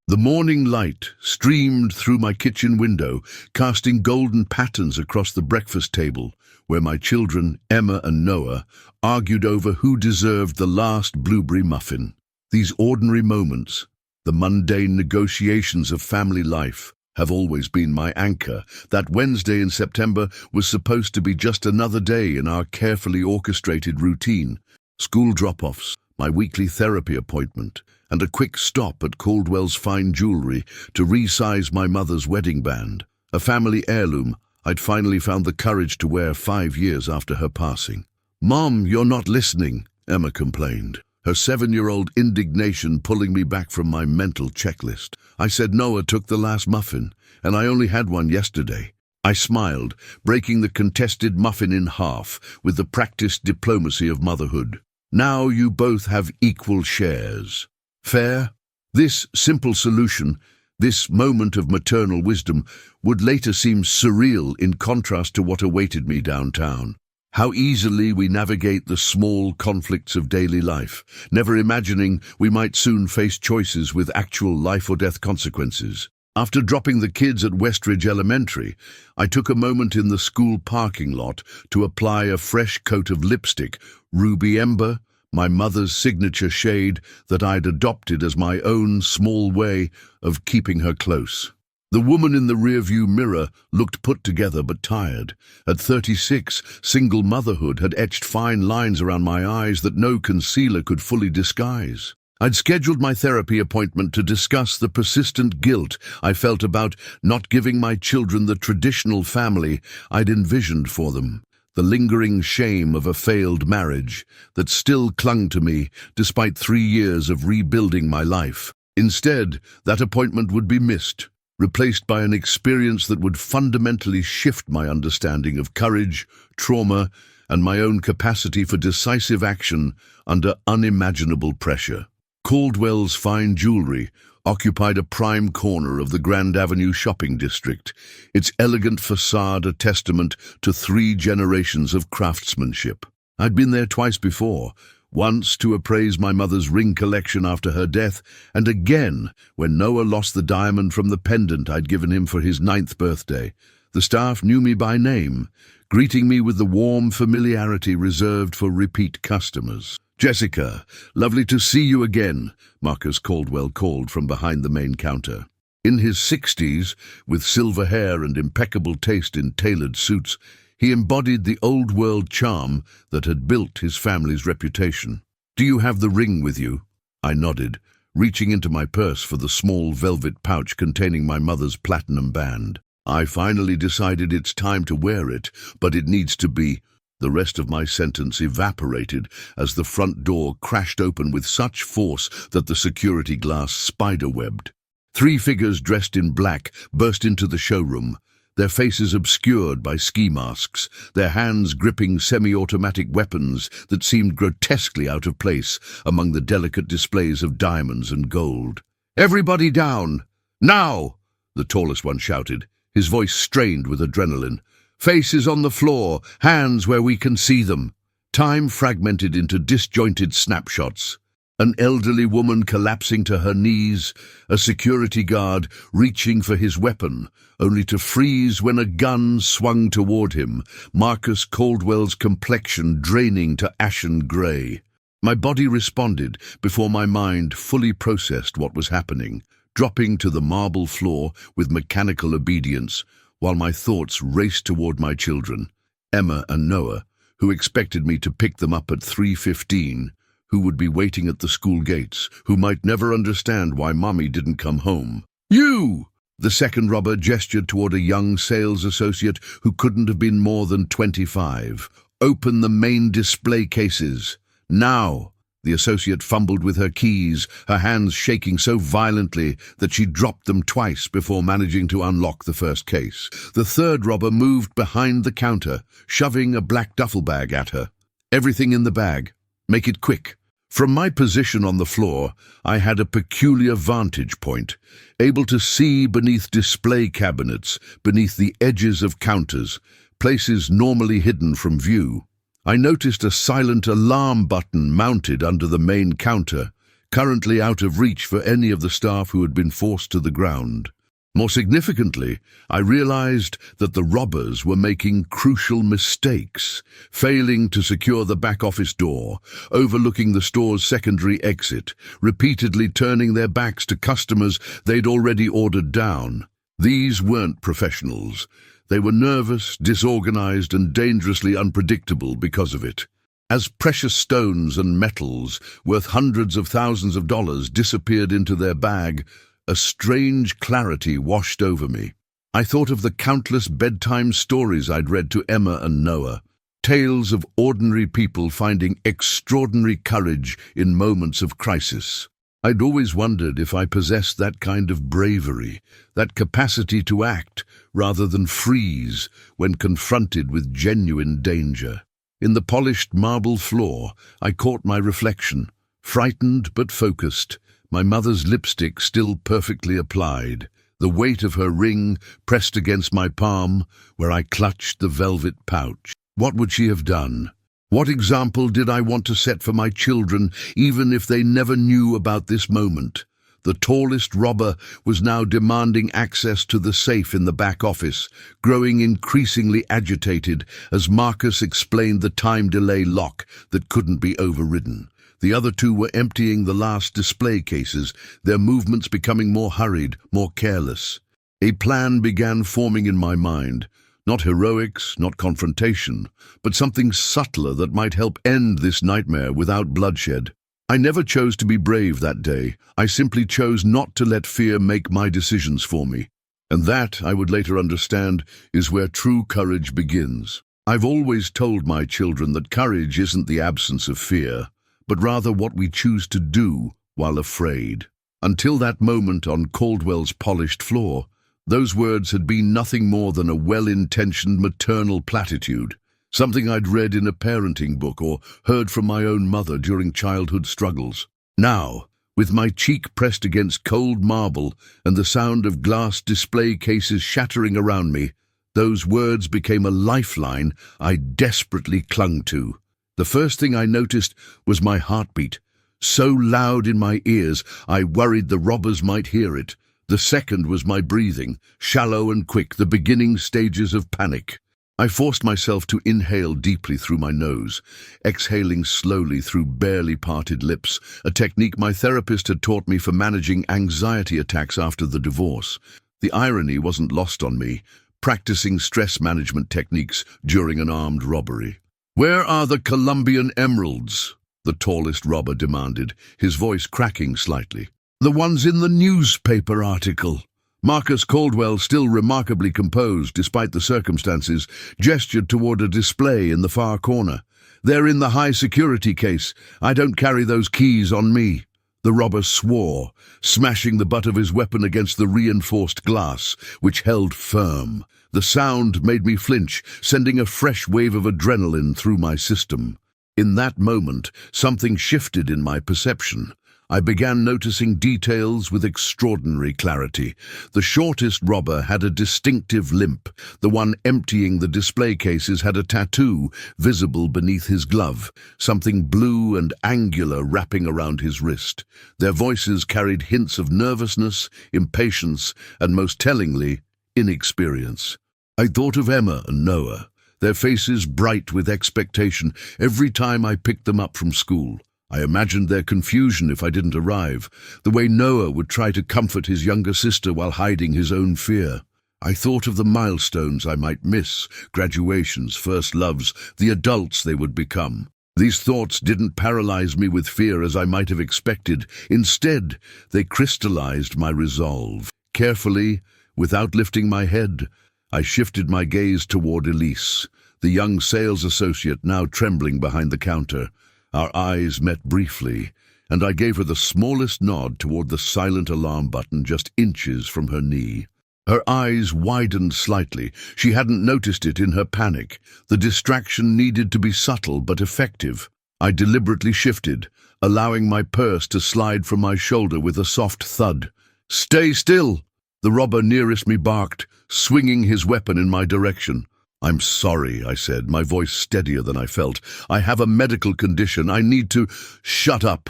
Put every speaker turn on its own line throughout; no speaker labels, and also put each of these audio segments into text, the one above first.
The morning light streamed through my kitchen window, casting golden patterns across the breakfast table, where my children, Emma and Noah, argued over who deserved the last blueberry muffin. These ordinary moments, the mundane negotiations of family life, have always been my anchor. That Wednesday in September was supposed to be just another day in our carefully orchestrated routine. School drop-offs, my weekly therapy appointment, and a quick stop at Caldwell's Fine Jewelry to resize my mother's wedding band, a family heirloom I'd finally found the courage to wear 5 years after her passing. "Mom, you're not listening," Emma complained, her 7-year-old indignation pulling me back from my mental checklist. I said Noah took the last muffin, and I only had one yesterday. I smiled, breaking the contested muffin in half with the practiced diplomacy of motherhood. "Now you both have equal shares. Fair?" This simple solution, this moment of maternal wisdom, would later seem surreal in contrast to what awaited me downtown. How easily we navigate the small conflicts of daily life, never imagining we might soon face choices with actual life-or-death consequences. After dropping the kids at Westridge Elementary, I took a moment in the school parking lot to apply a fresh coat of lipstick, Ruby Ember, my mother's signature shade that I'd adopted as my own small way of keeping her close. The woman in the rearview mirror looked put together but tired. At 36, single motherhood had etched fine lines around my eyes that no concealer could fully disguise. I'd scheduled my therapy appointment to discuss the persistent guilt I felt about not giving my children the traditional family I'd envisioned for them, the lingering shame of a failed marriage that still clung to me despite 3 years of rebuilding my life. Instead, that appointment would be missed, replaced by an experience that would fundamentally shift my understanding of courage, trauma, and my own capacity for decisive action under unimaginable pressure. Caldwell's Fine Jewelry occupied a prime corner of the Grand Avenue shopping district, its elegant facade a testament to 3 generations of craftsmanship. I'd been there twice before, once to appraise my mother's ring collection after her death, and again when Noah lost the diamond from the pendant I'd given him for his 9th birthday. The staff knew me by name, greeting me with the warm familiarity reserved for repeat customers. "Jessica, lovely to see you again," Marcus Caldwell called from behind the main counter. In his 60s, with silver hair and impeccable taste in tailored suits, he embodied the old-world charm that had built his family's reputation. "Do you have the ring with you?" I nodded, reaching into my purse for the small velvet pouch containing my mother's platinum band. "I finally decided it's time to wear it, but it needs to be—" The rest of my sentence evaporated as the front door crashed open with such force that the security glass spiderwebbed. 3 figures dressed in black burst into the showroom, their faces obscured by ski masks, their hands gripping semi-automatic weapons that seemed grotesquely out of place among the delicate displays of diamonds and gold. "Everybody down! Now!" the tallest one shouted, his voice strained with adrenaline. "Faces on the floor, hands where we can see them." Time fragmented into disjointed snapshots. An elderly woman collapsing to her knees, a security guard reaching for his weapon, only to freeze when a gun swung toward him, Marcus Caldwell's complexion draining to ashen grey. My body responded before my mind fully processed what was happening, dropping to the marble floor with mechanical obedience, while my thoughts raced toward my children, Emma and Noah, who expected me to pick them up at 3:15, who would be waiting at the school gates, who might never understand why Mommy didn't come home. "You!" The second robber gestured toward a young sales associate who couldn't have been more than 25. "Open the main display cases. Now!" The associate fumbled with her keys, her hands shaking so violently that she dropped them twice before managing to unlock the first case. The third robber moved behind the counter, shoving a black duffel bag at her. "Everything in the bag. Make it quick." From my position on the floor, I had a peculiar vantage point, able to see beneath display cabinets, beneath the edges of counters, places normally hidden from view. I noticed a silent alarm button mounted under the main counter, currently out of reach for any of the staff who had been forced to the ground. More significantly, I realized that the robbers were making crucial mistakes, failing to secure the back office door, overlooking the store's secondary exit, repeatedly turning their backs to customers they'd already ordered down. These weren't professionals. They were nervous, disorganized, and dangerously unpredictable because of it. As precious stones and metals, worth hundreds of thousands of dollars, disappeared into their bag, a strange clarity washed over me. I thought of the countless bedtime stories I'd read to Emma and Noah, tales of ordinary people finding extraordinary courage in moments of crisis. I'd always wondered if I possessed that kind of bravery, that capacity to act rather than freeze when confronted with genuine danger. In the polished marble floor, I caught my reflection, frightened but focused, my mother's lipstick still perfectly applied, the weight of her ring pressed against my palm where I clutched the velvet pouch. What would she have done? What example did I want to set for my children, even if they never knew about this moment? The tallest robber was now demanding access to the safe in the back office, growing increasingly agitated as Marcus explained the time delay lock that couldn't be overridden. The other two were emptying the last display cases, their movements becoming more hurried, more careless. A plan began forming in my mind. Not heroics, not confrontation, but something subtler that might help end this nightmare without bloodshed. I never chose to be brave that day. I simply chose not to let fear make my decisions for me. And that, I would later understand, is where true courage begins. I've always told my children that courage isn't the absence of fear, but rather what we choose to do while afraid. Until that moment on Caldwell's polished floor, those words had been nothing more than a well-intentioned maternal platitude, something I'd read in a parenting book or heard from my own mother during childhood struggles. Now, with my cheek pressed against cold marble and the sound of glass display cases shattering around me, those words became a lifeline I desperately clung to. The first thing I noticed was my heartbeat, so loud in my ears I worried the robbers might hear it. The second was my breathing, shallow and quick, the beginning stages of panic. I forced myself to inhale deeply through my nose, exhaling slowly through barely parted lips, a technique my therapist had taught me for managing anxiety attacks after the divorce. The irony wasn't lost on me, practicing stress management techniques during an armed robbery. "Where are the Colombian emeralds?" the tallest robber demanded, his voice cracking slightly. "The ones in the newspaper article." Marcus Caldwell, still remarkably composed despite the circumstances, gestured toward a display in the far corner. "They're in the high-security case. I don't carry those keys on me." The robber swore, smashing the butt of his weapon against the reinforced glass, which held firm. The sound made me flinch, sending a fresh wave of adrenaline through my system. In that moment, something shifted in my perception. I began noticing details with extraordinary clarity. The shortest robber had a distinctive limp. The one emptying the display cases had a tattoo visible beneath his glove, something blue and angular wrapping around his wrist. Their voices carried hints of nervousness, impatience, and most tellingly, inexperience. I thought of Emma and Noah, their faces bright with expectation every time I picked them up from school. I imagined their confusion if I didn't arrive, the way Noah would try to comfort his younger sister while hiding his own fear. I thought of the milestones I might miss, graduations, first loves, the adults they would become. These thoughts didn't paralyze me with fear as I might have expected. Instead, they crystallized my resolve. Carefully, without lifting my head, I shifted my gaze toward Elise, the young sales associate now trembling behind the counter. Our eyes met briefly, and I gave her the smallest nod toward the silent alarm button just inches from her knee. Her eyes widened slightly. She hadn't noticed it in her panic. The distraction needed to be subtle but effective. I deliberately shifted, allowing my purse to slide from my shoulder with a soft thud. "Stay still!" the robber nearest me barked, swinging his weapon in my direction. "I'm sorry," I said, my voice steadier than I felt. "I have a medical condition. I need to—" "Shut up!"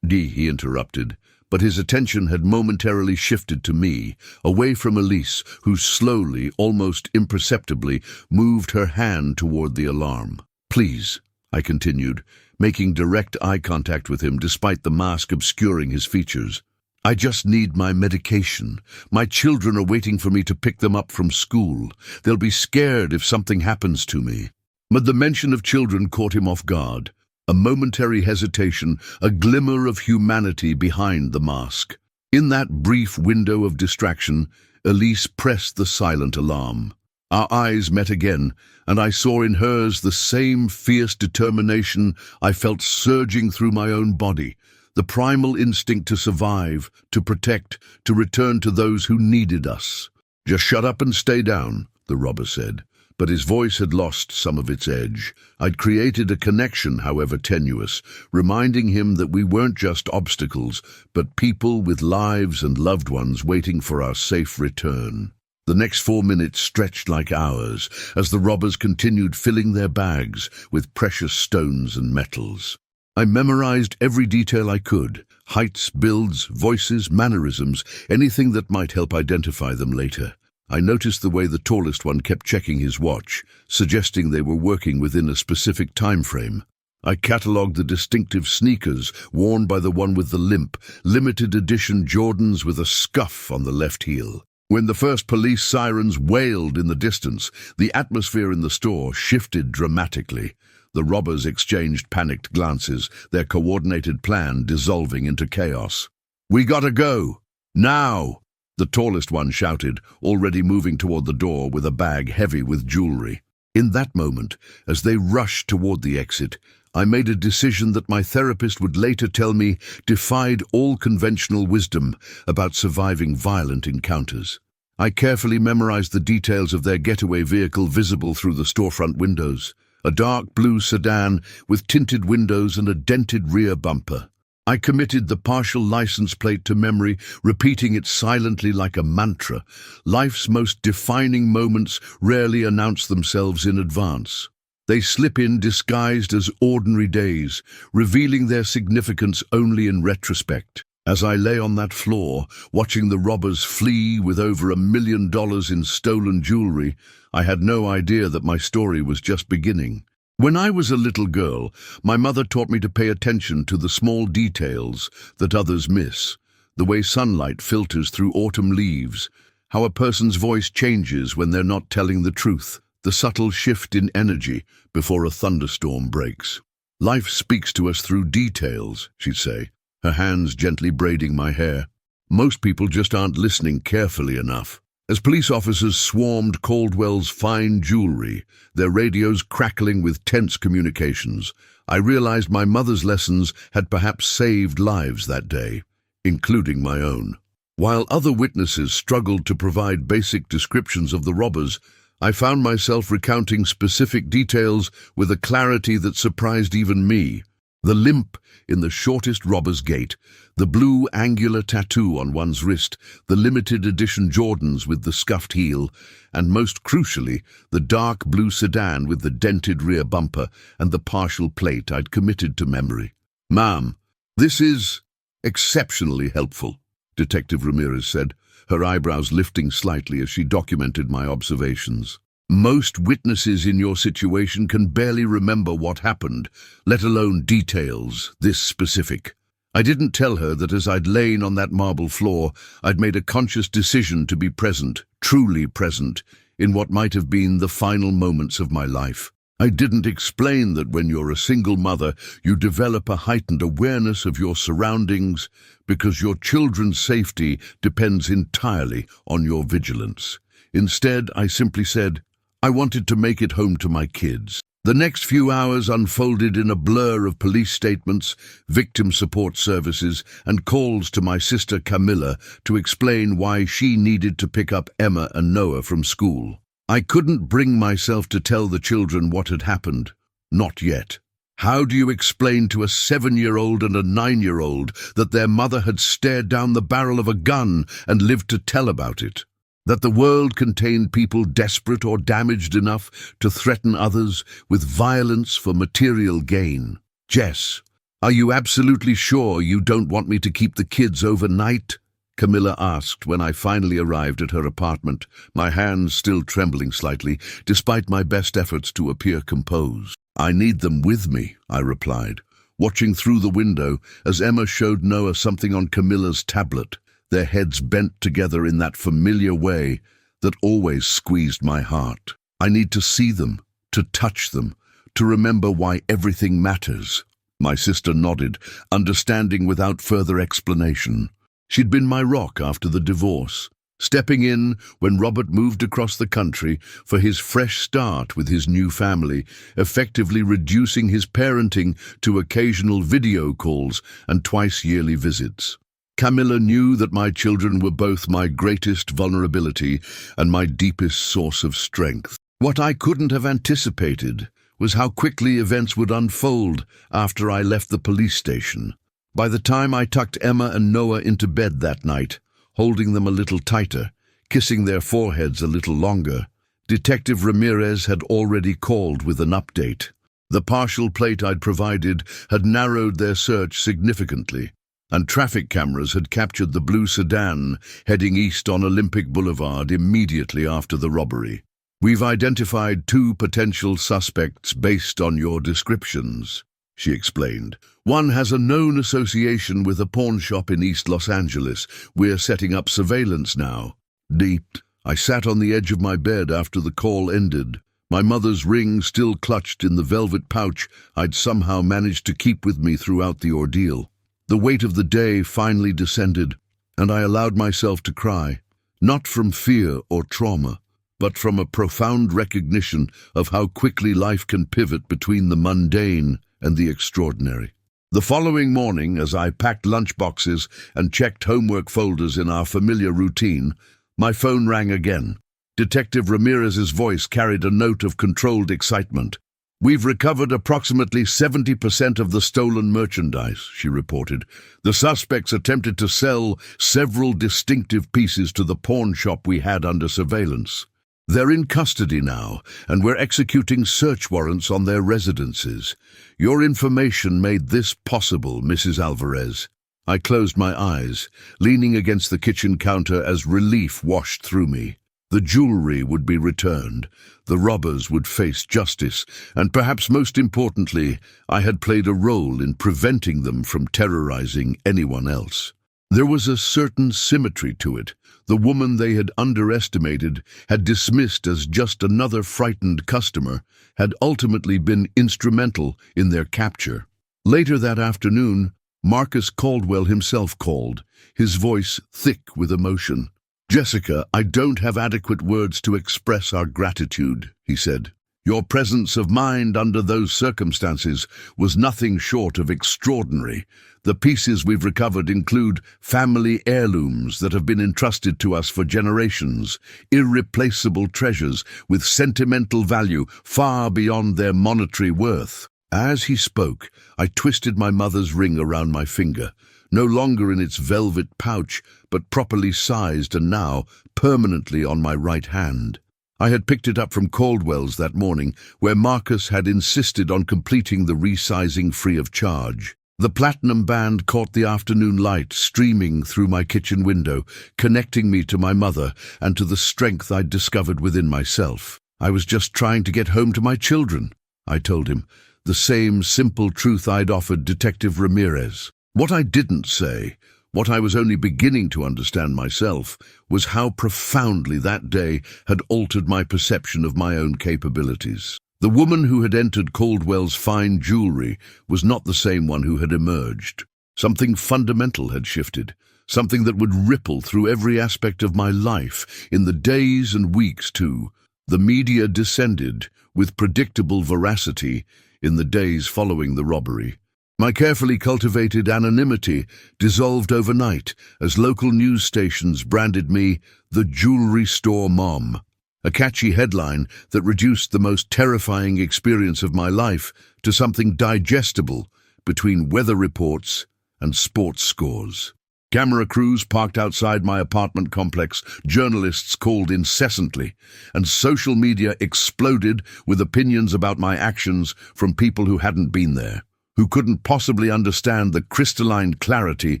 he interrupted, but his attention had momentarily shifted to me, away from Elise, who slowly, almost imperceptibly, moved her hand toward the alarm. "Please," I continued, making direct eye contact with him despite the mask obscuring his features. "I just need my medication. My children are waiting for me to pick them up from school. They'll be scared if something happens to me." But the mention of children caught him off guard. A momentary hesitation, a glimmer of humanity behind the mask. In that brief window of distraction, Elise pressed the silent alarm. Our eyes met again, and I saw in hers the same fierce determination I felt surging through my own body, the primal instinct to survive, to protect, to return to those who needed us. "Just shut up and stay down," the robber said. But his voice had lost some of its edge. I'd created a connection, however tenuous, reminding him that we weren't just obstacles, but people with lives and loved ones waiting for our safe return. The next 4 minutes stretched like hours, as the robbers continued filling their bags with precious stones and metals. I memorized every detail I could: heights, builds, voices, mannerisms, anything that might help identify them later. I noticed the way the tallest one kept checking his watch, suggesting they were working within a specific time frame. I catalogued the distinctive sneakers worn by the one with the limp, limited edition Jordans with a scuff on the left heel. When the first police sirens wailed in the distance, the atmosphere in the store shifted dramatically. The robbers exchanged panicked glances, their coordinated plan dissolving into chaos. "We gotta go! Now!" the tallest one shouted, already moving toward the door with a bag heavy with jewelry. In that moment, as they rushed toward the exit, I made a decision that my therapist would later tell me defied all conventional wisdom about surviving violent encounters. I carefully memorized the details of their getaway vehicle visible through the storefront windows, a dark blue sedan with tinted windows and a dented rear bumper. I committed the partial license plate to memory, repeating it silently like a mantra. Life's most defining moments rarely announce themselves in advance. They slip in disguised as ordinary days, revealing their significance only in retrospect. As I lay on that floor, watching the robbers flee with over $1 million in stolen jewelry, I had no idea that my story was just beginning. When I was a little girl, my mother taught me to pay attention to the small details that others miss, the way sunlight filters through autumn leaves, how a person's voice changes when they're not telling the truth, the subtle shift in energy before a thunderstorm breaks. "Life speaks to us through details," she'd say, her hands gently braiding my hair. "Most people just aren't listening carefully enough." As police officers swarmed Caldwell's fine jewelry, their radios crackling with tense communications, I realized my mother's lessons had perhaps saved lives that day, including my own. While other witnesses struggled to provide basic descriptions of the robbers, I found myself recounting specific details with a clarity that surprised even me. The limp in the shortest robber's gait, the blue angular tattoo on one's wrist, the limited edition Jordans with the scuffed heel, and most crucially, the dark blue sedan with the dented rear bumper and the partial plate I'd committed to memory. "Ma'am, this is exceptionally helpful," Detective Ramirez said, her eyebrows lifting slightly as she documented my observations. "Most witnesses in your situation can barely remember what happened, let alone details this specific." I didn't tell her that as I'd lain on that marble floor, I'd made a conscious decision to be present, truly present, in what might have been the final moments of my life. I didn't explain that when you're a single mother, you develop a heightened awareness of your surroundings because your children's safety depends entirely on your vigilance. Instead, I simply said, I wanted to make it home to my kids. The next few hours unfolded in a blur of police statements, victim support services, and calls to my sister Camilla to explain why she needed to pick up Emma and Noah from school. I couldn't bring myself to tell the children what had happened. Not yet. How do you explain to a 7-year-old and a 9-year-old that their mother had stared down the barrel of a gun and lived to tell about it? That the world contained people desperate or damaged enough to threaten others with violence for material gain? Jess, "Are you absolutely sure you don't want me to keep the kids overnight?" Camilla asked when I finally arrived at her apartment, my hands still trembling slightly, despite my best efforts to appear composed. "I need them with me," I replied, watching through the window as Emma showed Noah something on Camilla's tablet, their heads bent together in that familiar way that always squeezed my heart. "I need to see them, to touch them, to remember why everything matters." My sister nodded, understanding without further explanation. She'd been my rock after the divorce, stepping in when Robert moved across the country for his fresh start with his new family, effectively reducing his parenting to occasional video calls and twice-yearly visits. Camilla knew that my children were both my greatest vulnerability and my deepest source of strength. What I couldn't have anticipated was how quickly events would unfold after I left the police station. By the time I tucked Emma and Noah into bed that night, holding them a little tighter, kissing their foreheads a little longer, Detective Ramirez had already called with an update. The partial plate I'd provided had narrowed their search significantly, and traffic cameras had captured the blue sedan heading east on Olympic Boulevard immediately after the robbery. "We've identified 2 potential suspects based on your descriptions," she explained. "One has a known association with a pawn shop in East Los Angeles. We're setting up surveillance now." Deep. I sat on the edge of my bed after the call ended, my mother's ring still clutched in the velvet pouch I'd somehow managed to keep with me throughout the ordeal. The weight of the day finally descended, and I allowed myself to cry, not from fear or trauma, but from a profound recognition of how quickly life can pivot between the mundane and the extraordinary. The following morning, as I packed lunchboxes and checked homework folders in our familiar routine, my phone rang again. Detective Ramirez's voice carried a note of controlled excitement. "We've recovered approximately 70% of the stolen merchandise," she reported. "The suspects attempted to sell several distinctive pieces to the pawn shop we had under surveillance. They're in custody now, and we're executing search warrants on their residences. Your information made this possible, Mrs. Alvarez." I closed my eyes, leaning against the kitchen counter as relief washed through me. The jewelry would be returned, the robbers would face justice, and perhaps most importantly, I had played a role in preventing them from terrorizing anyone else. There was a certain symmetry to it. The woman they had underestimated, had dismissed as just another frightened customer, had ultimately been instrumental in their capture. Later that afternoon, Marcus Caldwell himself called, his voice thick with emotion. "Jessica, I don't have adequate words to express our gratitude," he said. "Your presence of mind under those circumstances was nothing short of extraordinary. The pieces we've recovered include family heirlooms that have been entrusted to us for generations, irreplaceable treasures with sentimental value far beyond their monetary worth." As he spoke, I twisted my mother's ring around my finger, no longer in its velvet pouch, but properly sized and now permanently on my right hand. I had picked it up from Caldwell's that morning, where Marcus had insisted on completing the resizing free of charge. The platinum band caught the afternoon light streaming through my kitchen window, connecting me to my mother and to the strength I'd discovered within myself. "I was just trying to get home to my children," I told him, the same simple truth I'd offered Detective Ramirez. What I didn't say, what I was only beginning to understand myself, was how profoundly that day had altered my perception of my own capabilities. The woman who had entered Caldwell's fine jewelry was not the same one who had emerged. Something fundamental had shifted, something that would ripple through every aspect of my life, in the days and weeks too. The media descended, with predictable veracity, in the days following the robbery. My carefully cultivated anonymity dissolved overnight as local news stations branded me the jewelry store mom, a catchy headline that reduced the most terrifying experience of my life to something digestible between weather reports and sports scores. Camera crews parked outside my apartment complex, journalists called incessantly, and social media exploded with opinions about my actions from people who hadn't been there. who couldn't possibly understand the crystalline clarity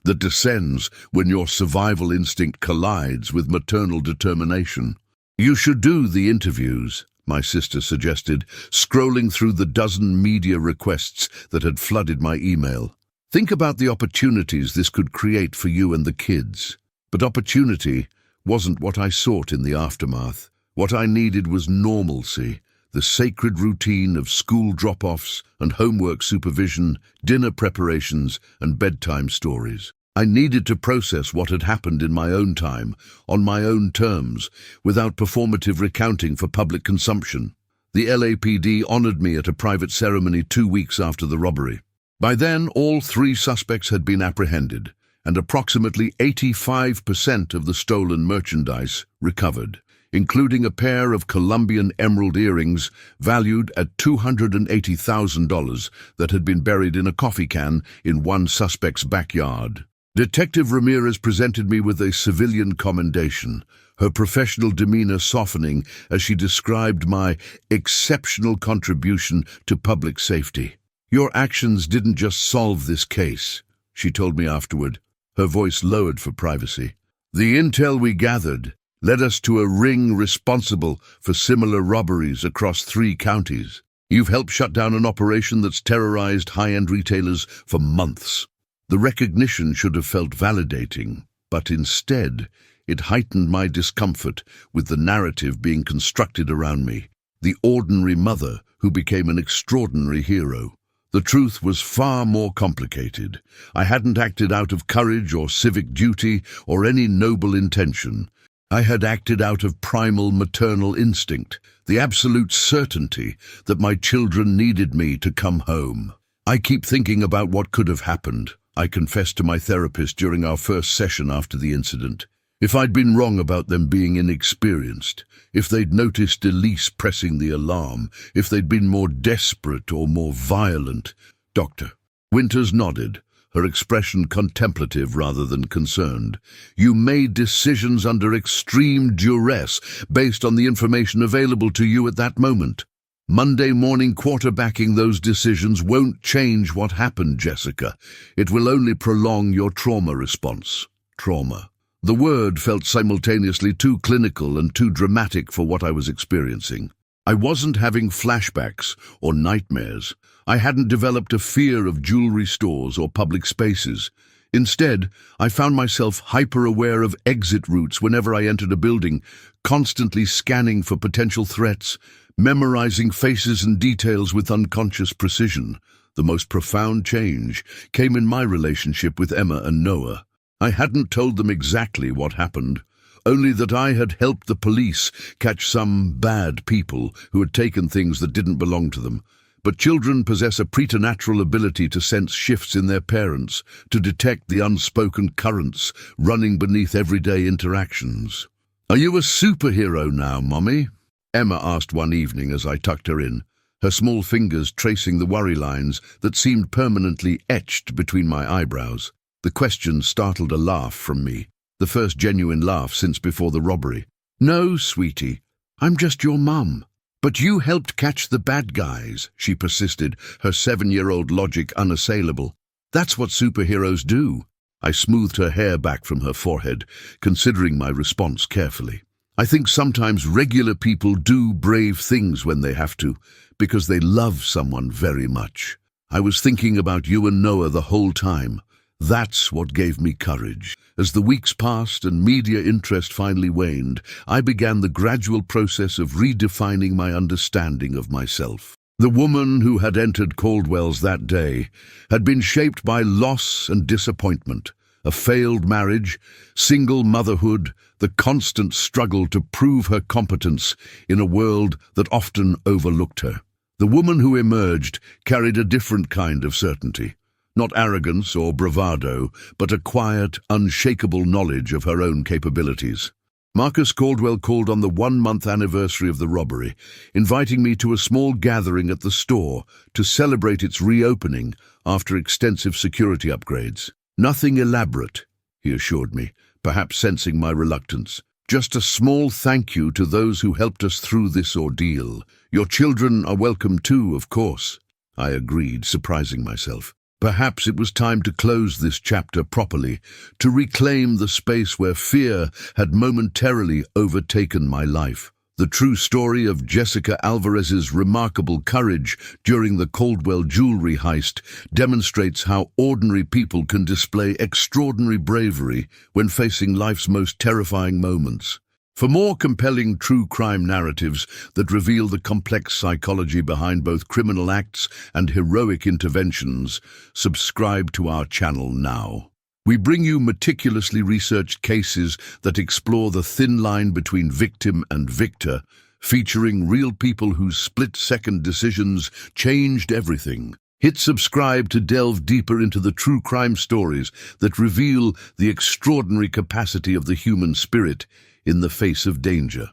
that descends when your survival instinct collides with maternal determination. "You should do the interviews," my sister suggested, scrolling through the dozen media requests that had flooded my email. "Think about the opportunities this could create for you and the kids." But opportunity wasn't what I sought in the aftermath. What I needed was normalcy, the sacred routine of school drop-offs and homework supervision, dinner preparations and bedtime stories. I needed to process what had happened in my own time, on my own terms, without performative recounting for public consumption. The LAPD honored me at a private ceremony 2 weeks after the robbery. By then, all 3 suspects had been apprehended, and approximately 85% of the stolen merchandise recovered, including a pair of Colombian emerald earrings valued at $280,000 that had been buried in a coffee can in one suspect's backyard. Detective Ramirez presented me with a civilian commendation, her professional demeanor softening as she described my exceptional contribution to public safety. "Your actions didn't just solve this case," she told me afterward, her voice lowered for privacy. "The intel we gathered led us to a ring responsible for similar robberies across 3 counties. You've helped shut down an operation that's terrorized high-end retailers for months." The recognition should have felt validating, but instead it heightened my discomfort with the narrative being constructed around me. The ordinary mother who became an extraordinary hero. The truth was far more complicated. I hadn't acted out of courage or civic duty or any noble intention. I had acted out of primal maternal instinct, the absolute certainty that my children needed me to come home. "I keep thinking about what could have happened," I confessed to my therapist during our first session after the incident. "If I'd been wrong about them being inexperienced, if they'd noticed Elise pressing the alarm, if they'd been more desperate or more violent." Dr. Winters nodded, her expression contemplative rather than concerned. "You made decisions under extreme duress based on the information available to you at that moment. Monday morning quarterbacking those decisions won't change what happened, Jessica. It will only prolong your trauma response." Trauma. The word felt simultaneously too clinical and too dramatic for what I was experiencing. I wasn't having flashbacks or nightmares. I hadn't developed a fear of jewelry stores or public spaces. Instead, I found myself hyper-aware of exit routes whenever I entered a building, constantly scanning for potential threats, memorizing faces and details with unconscious precision. The most profound change came in my relationship with Emma and Noah. I hadn't told them exactly what happened, only that I had helped the police catch some bad people who had taken things that didn't belong to them. But children possess a preternatural ability to sense shifts in their parents, to detect the unspoken currents running beneath everyday interactions. "Are you a superhero now, Mommy?" Emma asked one evening as I tucked her in, her small fingers tracing the worry lines that seemed permanently etched between my eyebrows. The question startled a laugh from me, the first genuine laugh since before the robbery. "No, sweetie, I'm just your mum." "But you helped catch the bad guys," she persisted, her 7-year-old logic unassailable. "That's what superheroes do." I smoothed her hair back from her forehead, considering my response carefully. "I think sometimes regular people do brave things when they have to, because they love someone very much. I was thinking about you and Noah the whole time. That's what gave me courage." As the weeks passed and media interest finally waned, I began the gradual process of redefining my understanding of myself. The woman who had entered Caldwell's that day had been shaped by loss and disappointment, a failed marriage, single motherhood, the constant struggle to prove her competence in a world that often overlooked her. The woman who emerged carried a different kind of certainty. Not arrogance or bravado, but a quiet, unshakable knowledge of her own capabilities. Marcus Caldwell called on the 1-month anniversary of the robbery, inviting me to a small gathering at the store to celebrate its reopening after extensive security upgrades. "Nothing elaborate," he assured me, perhaps sensing my reluctance. "Just a small thank you to those who helped us through this ordeal. Your children are welcome too, of course." I agreed, surprising myself. Perhaps it was time to close this chapter properly, to reclaim the space where fear had momentarily overtaken my life. The true story of Jessica Alvarez's remarkable courage during the Caldwell jewelry heist demonstrates how ordinary people can display extraordinary bravery when facing life's most terrifying moments. For more compelling true crime narratives that reveal the complex psychology behind both criminal acts and heroic interventions, subscribe to our channel now. We bring you meticulously researched cases that explore the thin line between victim and victor, featuring real people whose split-second decisions changed everything. Hit subscribe to delve deeper into the true crime stories that reveal the extraordinary capacity of the human spirit in the face of danger.